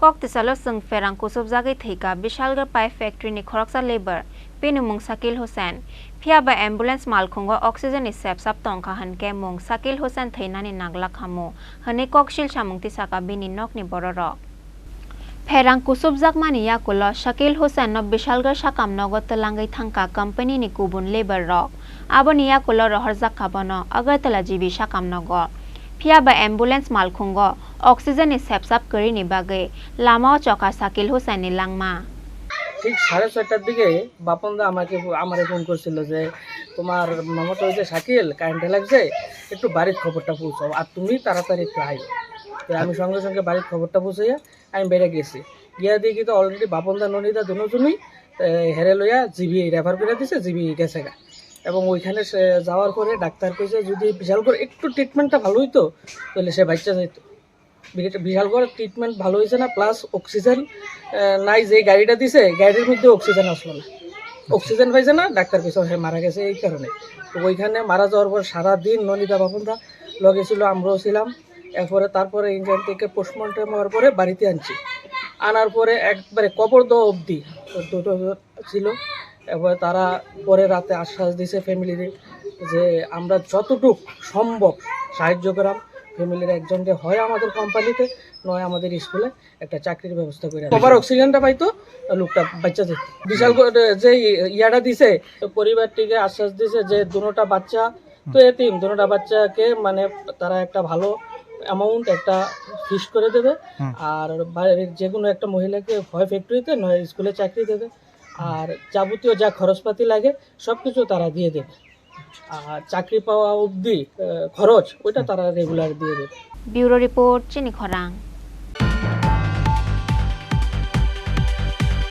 Koktisalo sung ferang kusub jagi thika Bishalgar Pipe Factory ni khoroksa labor pinumung Sakil Hussain phia ba ambulance malkhungo oxygen is sep sap tongkha hanke mung Sakil Hussain theinani naglak hamu hani kokshil samungti saka bini nok ni bororok Ferang kusub jakmani yakulo Sakil Hussain no Bishalgar sakam nogot langai thangka company ni kubun labor rok aboni yakulo rohor jakkabono Agartala jibi sakam nogo phia ba ambulance malkhungo oxygen is sepsap kori ni bage lama choka Sakil Hussain ni langma ঠিক 6:30টার দিকে বাপনদা আমারে phone করছিল যে তোমার মামাতো হইছে Shakil current লাগছে একটু বাড়ির খবরটা পৌঁছাও আর তুমি তাড়াতাড়ি একটু আইও তো আমি সঙ্গে সঙ্গে বাড়ির খবরটা পৌঁছাইয়া আমি বেড়ে গেছি গিয়া দেখি তো অলরেডি বাপনদা ননিদা দুজনই হেরে লইয়া জিবি রেফার করে দিছে জিবি গেছে গা এবং ওইখানে যাওয়ার পরে ডাক্তার কইছে যদি বিশাল করে একটু ট্রিটমেন্টটা ভালো হইতো তাহলে সে বাচ্চা যাইত বিশাল করে ট্রিটমেন্ট ভালো হয়েছে না প্লাস অক্সিজেন নাই যে গাড়িটা দিছে গাড়ির মধ্যে অক্সিজেন আসলো না অক্সিজেন পাইছে না ডাক্তার কইছে সে মারা গেছে এই কারণে তো ওইখানে মারা যাওয়ার পর সারাদিন ননিদা বাপনদা লগে ছিল আমরাও ছিলাম তারপরে ইঞ্জিন থেকে পোস্টমর্টম হওয়ার পরে বাড়িতে আনছি আনার পরে একবারে কবর দেওয়া অবধি দুটো ছিল এরপরে তারা পরে রাতে আশ্বাস দিছে ফ্যামিলিতে যে আমরা যতটুকু সম্ভব সাহায্য করাম ফ্যামিলির একজনকে হয় আমাদের কোম্পানিতে নয় আমাদের স্কুলে একটা চাকরির ব্যবস্থা করে কভার অক্সিজেনটা পাইতো লোকটা বাচ্চা যেত বিশাল যে ইয়াটা দিছে পরিবারটিকে আশ্বাস দিছে যে দুটোটা বাচ্চা তো এতিম দুটোটা বাচ্চাকে মানে তারা একটা ভালো অ্যামাউন্ট একটা ফিক্স করে দেবে আর বাইরের যে কোনো একটা মহিলাকে হয় ফ্যাক্টরিতে নয় স্কুলে চাকরি দেবে আর যাবতীয় যা খরচপাতি লাগে সব কিছু তারা দিয়ে দেবে আর চাকরি পাওয়া অবধি খরচ ওইটা তারা রেগুলার দিয়ে দেবে ব্যুরো রিপোর্ট চিনি খরাং।